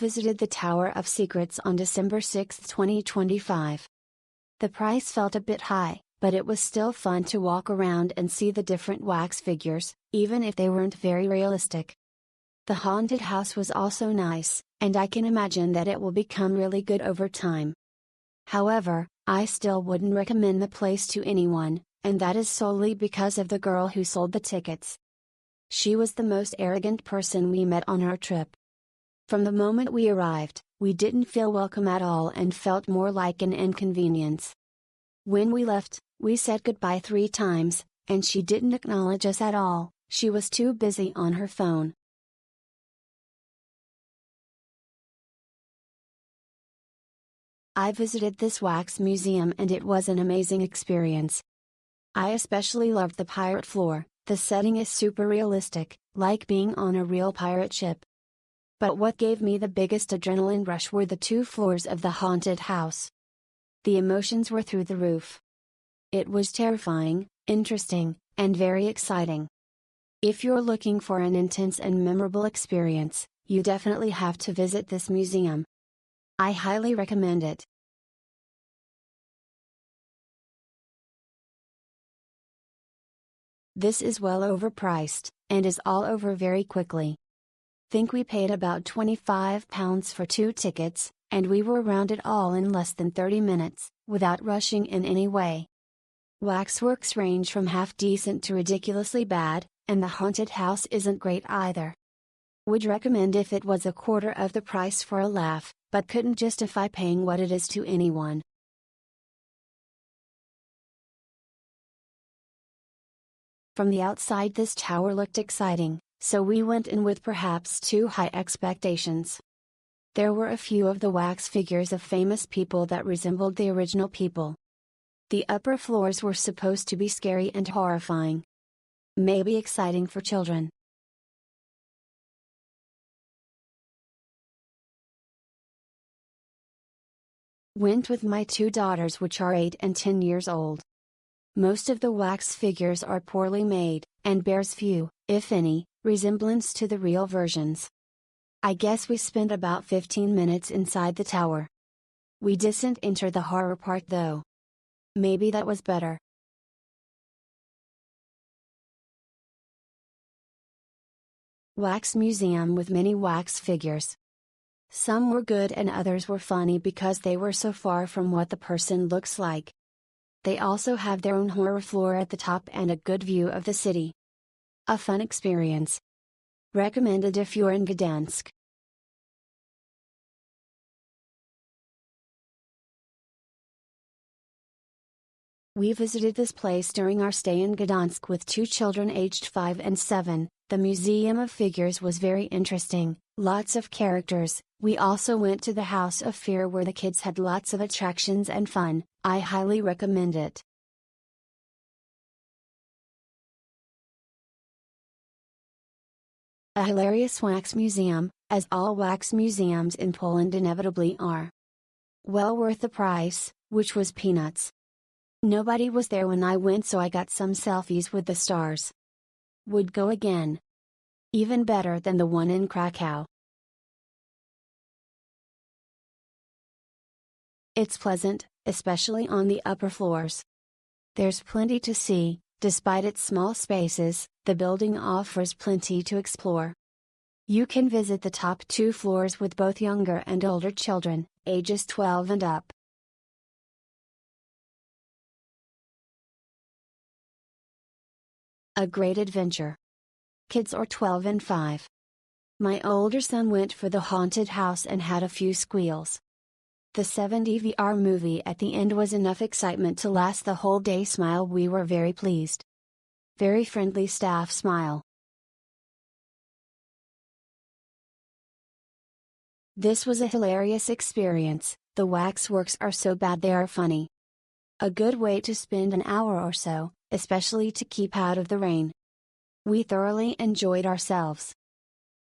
visited the Tower of Secrets on December 6, 2025. The price felt a bit high, but it was still fun to walk around and see the different wax figures, even if they weren't very realistic. The haunted house was also nice, and I can imagine that it will become really good over time. However, I still wouldn't recommend the place to anyone, and that is solely because of the girl who sold the tickets. She was the most arrogant person we met on our trip. From the moment we arrived, we didn't feel welcome at all and felt more like an inconvenience. When we left, we said goodbye 3 times, and she didn't acknowledge us at all. She was too busy on her phone. I visited this wax museum and it was an amazing experience. I especially loved the pirate floor. The setting is super realistic, like being on a real pirate ship. But what gave me the biggest adrenaline rush were the 2 floors of the haunted house. The emotions were through the roof. It was terrifying, interesting, and very exciting. If you're looking for an intense and memorable experience, you definitely have to visit this museum. I highly recommend it. This is well overpriced, and is all over very quickly. Think we paid about £25 for 2 tickets, and we were around it all in less than 30 minutes, without rushing in any way. Waxworks range from half decent to ridiculously bad, and the haunted house isn't great either. Would recommend if it was a quarter of the price for a laugh, but couldn't justify paying what it is to anyone. From the outside this tower looked exciting, so we went in with perhaps too high expectations. There were a few of the wax figures of famous people that resembled the original people. The upper floors were supposed to be scary and horrifying. Maybe exciting for children. Went with my 2 daughters, which are 8 and 10 years old. Most of the wax figures are poorly made, and bears few, if any, resemblance to the real versions. I guess we spent about 15 minutes inside the tower. We didn't enter the horror part though. Maybe that was better. Wax museum with many wax figures. Some were good and others were funny because they were so far from what the person looks like. They also have their own horror floor at the top and a good view of the city. A fun experience. Recommended if you're in Gdansk. We visited this place during our stay in Gdansk with 2 children aged 5 and 7. The Museum of Figures was very interesting, lots of characters. We also went to the House of Fear where the kids had lots of attractions and fun. I highly recommend it. A hilarious wax museum, as all wax museums in Poland inevitably are. Well worth the price, which was peanuts. Nobody was there when I went, so I got some selfies with the stars. Would go again. Even better than the one in Krakow. It's pleasant, especially on the upper floors. There's plenty to see. Despite its small spaces, the building offers plenty to explore. You can visit the top 2 floors with both younger and older children, ages 12 and up. A great adventure. Kids are 12 and 5. My older son went for the haunted house and had a few squeals. The 7D VR movie at the end was enough excitement to last the whole day. Smile. We were very pleased. Very friendly staff. Smile. This was a hilarious experience. The waxworks are so bad they are funny. A good way to spend an hour or so, especially to keep out of the rain. We thoroughly enjoyed ourselves.